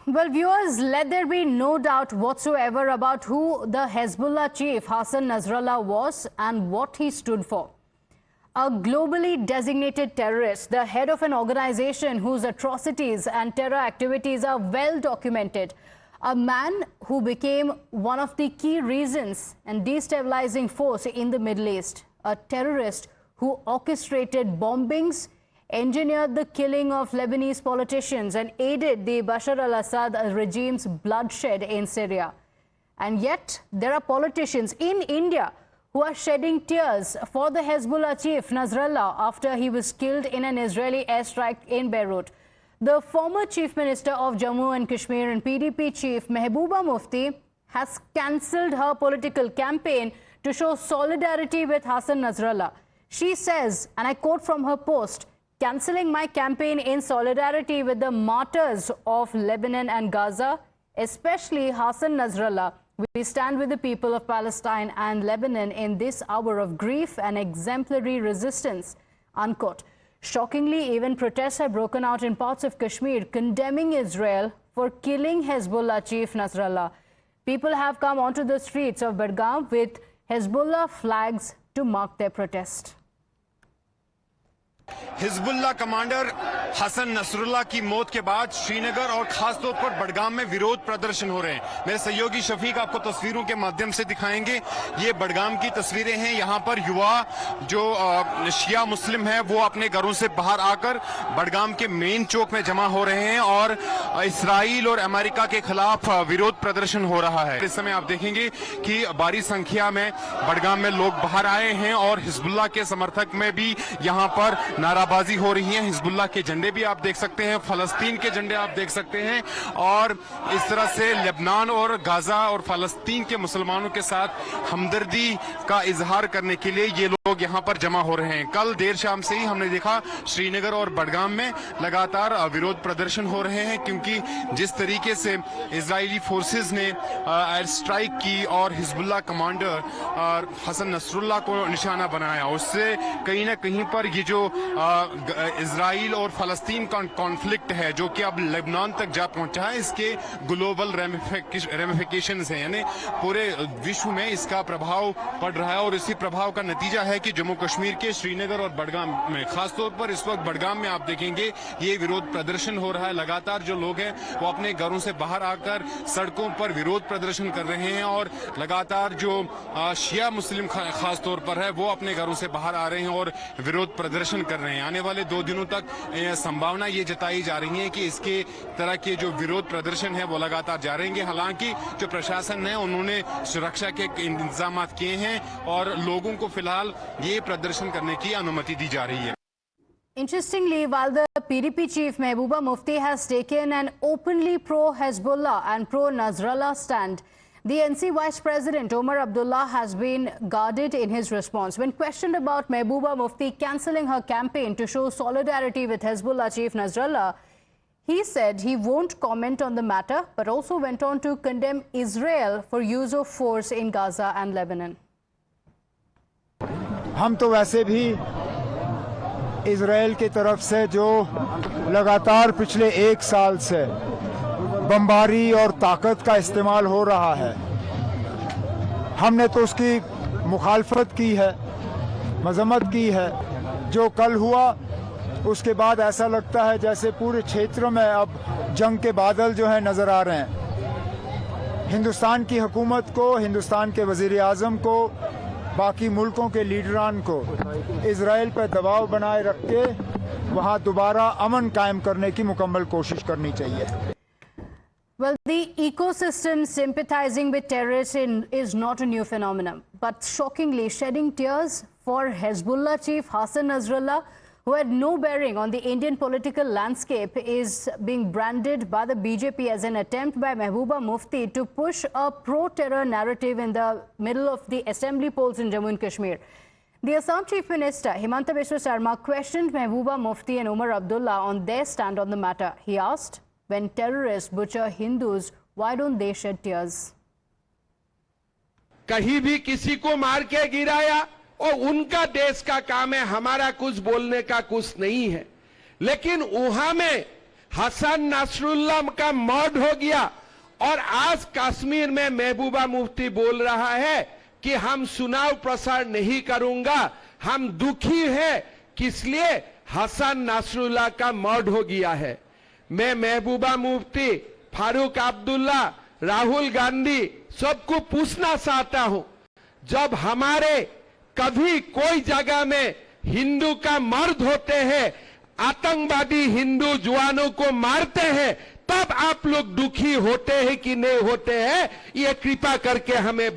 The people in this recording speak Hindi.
Well, viewers, let there be no doubt whatsoever about who the Hezbollah chief Hassan Nasrallah was and what he stood for. A globally designated terrorist, the head of an organization whose atrocities and terror activities are well documented. A man who became one of the key reasons and destabilizing force in the Middle East. A terrorist who orchestrated bombings, engineered the killing of Lebanese politicians and aided the Bashar al-Assad regime's bloodshed in Syria. And yet, there are politicians in India who are shedding tears for the Hezbollah chief Nasrallah after he was killed in an Israeli airstrike in Beirut. The former chief minister of Jammu and Kashmir and PDP chief Mehbooba Mufti has cancelled her political campaign to show solidarity with Hassan Nasrallah. She says, and I quote from her post, "Cancelling my campaign in solidarity with the martyrs of Lebanon and Gaza, especially Hassan Nasrallah. We stand with the people of Palestine and Lebanon in this hour of grief and exemplary resistance," unquote. Shockingly, even protests have broken out in parts of Kashmir condemning Israel for killing Hezbollah chief Nasrallah. People have come onto the streets of Budgam with Hezbollah flags to mark their protest. Hezbollah commander Hassan Nasrallah की मौत के बाद श्रीनगर और खासतौर पर बडगाम में विरोध प्रदर्शन हो रहे हैं। मेरे सहयोगी शफीक आपको तस्वीरों के माध्यम से दिखाएंगे। ये बडगाम की तस्वीरें हैं। यहाँ पर युवा जो शिया मुस्लिम है वो अपने घरों से बाहर आकर बडगाम के मेन चौक में जमा हो रहे हैं और इसराइल और अमेरिका के खिलाफ विरोध प्रदर्शन हो रहा है। इस समय आप देखेंगे कि भारी संख्या में बडगाम में लोग बाहर आए हैं और हिजबुल्लाह के समर्थक में भी यहाँ पर नाराबाजी हो रही है। हिजबुल्लाह के झंडे भी आप देख सकते हैं, फलस्तीन के झंडे आप देख सकते हैं और इस तरह से लेबनान और गाजा और फलस्तीन के मुसलमानों के साथ हमदर्दी का इजहार करने के लिए ये लोग यहाँ पर जमा हो रहे हैं। कल देर शाम से ही हमने देखा श्रीनगर और बडगाम में लगातार विरोध प्रदर्शन हो रहे हैं, क्योंकि जिस तरीके से इजरायली फोर्सेस ने एयर स्ट्राइक की और हिजबुल्लाह कमांडर हसन नसरुल्लाह को निशाना बनाया, उससे कहीं ना कहीं पर ये जो इजराइल और फलस्तीन का कॉन्फ्लिक्ट है जो कि अब लेबनान तक जा पहुंचा है, इसके ग्लोबल रेमिफिकेशंस हैं, यानी पूरे विश्व में इसका प्रभाव पड़ रहा है। और इसी प्रभाव का नतीजा है कि जम्मू कश्मीर के श्रीनगर और बडगाम में, खासतौर पर इस वक्त बडगाम में आप देखेंगे ये विरोध प्रदर्शन हो रहा है। लगातार जो लोग हैं वो अपने घरों से बाहर आकर सड़कों पर विरोध प्रदर्शन कर रहे हैं और लगातार जो शिया मुस्लिम खासतौर पर है वो अपने घरों से बाहर आ रहे हैं और विरोध प्रदर्शन कर रहे हैं। आने वाले 2 दिनों तक संभावना ये जताई जा रही है कि इसके तरह के जो विरोध प्रदर्शन है वो लगातार जारी रहेंगे। हालांकि जो प्रशासन है उन्होंने सुरक्षा के इंतजाम किए हैं और लोगों को फिलहाल ये प्रदर्शन करने की अनुमति दी जा रही है। Interestingly, while the PDP chief Mehbooba Mufti has taken an openly pro-Hezbollah and pro-Nasrallah stand, the NC Vice President Omar Abdullah has been guarded in his response. When questioned about Mehbooba Mufti cancelling her campaign to show solidarity with Hezbollah chief Nasrallah, he said he won't comment on the matter, but also went on to condemn Israel for use of force in Gaza and Lebanon. हम तो वैसे भी इजराइल की तरफ से जो लगातार पिछले 1 साल से बमबारी और ताकत का इस्तेमाल हो रहा है, हमने तो उसकी मुखालफत की है, मजम्मत की है। जो कल हुआ उसके बाद ऐसा लगता है जैसे पूरे क्षेत्र में अब जंग के बादल जो है नज़र आ रहे हैं। हिंदुस्तान की हुकूमत को, हिंदुस्तान के वज़ीर आज़म को, बाकी मुल्कों के लीडरान को इजराइल पर दबाव बनाए रख के वहाँ दोबारा अमन कायम करने की मुकम्मल कोशिश करनी चाहिए। Well, the ecosystem sympathizing with terrorists is not a new phenomenon, but shockingly shedding tears for Hezbollah chief Hassan Nasrallah, who had no bearing on the Indian political landscape, is being branded by the BJP as an attempt by Mehbooba Mufti to push a pro-terror narrative in the middle of the assembly polls in Jammu and Kashmir. The Assam Chief Minister Himanta Biswa Sarma questioned Mehbooba Mufti and Omar Abdullah on their stand on the matter. He asked, when terrorists butcher Hindus, why don't they shed tears? कहीं भी किसी को मार के गिराया और उनका देश का काम है, हमारा कुछ बोलने का कुछ नहीं है। लेकिन वहां में हसन नसरुल्लाह का मर्डर हो गया और आज कश्मीर में महबूबा मुफ्ती बोल रहा है कि हम चुनाव प्रसार नहीं करूंगा, हम दुखी है किस लिए हसन नसरुल्लाह का मर्डर हो गया है। मैं महबूबा मुफ्ती, फारूक अब्दुल्ला, राहुल गांधी सबको पूछना चाहता हूं, जब हमारे कभी कोई जगह में हिंदू का मर्द होते हैं, आतंकवादी हिंदू जवानों को मारते हैं, तब आप लोग दुखी होते हैं कि नहीं होते हैं, ये कृपा करके हमें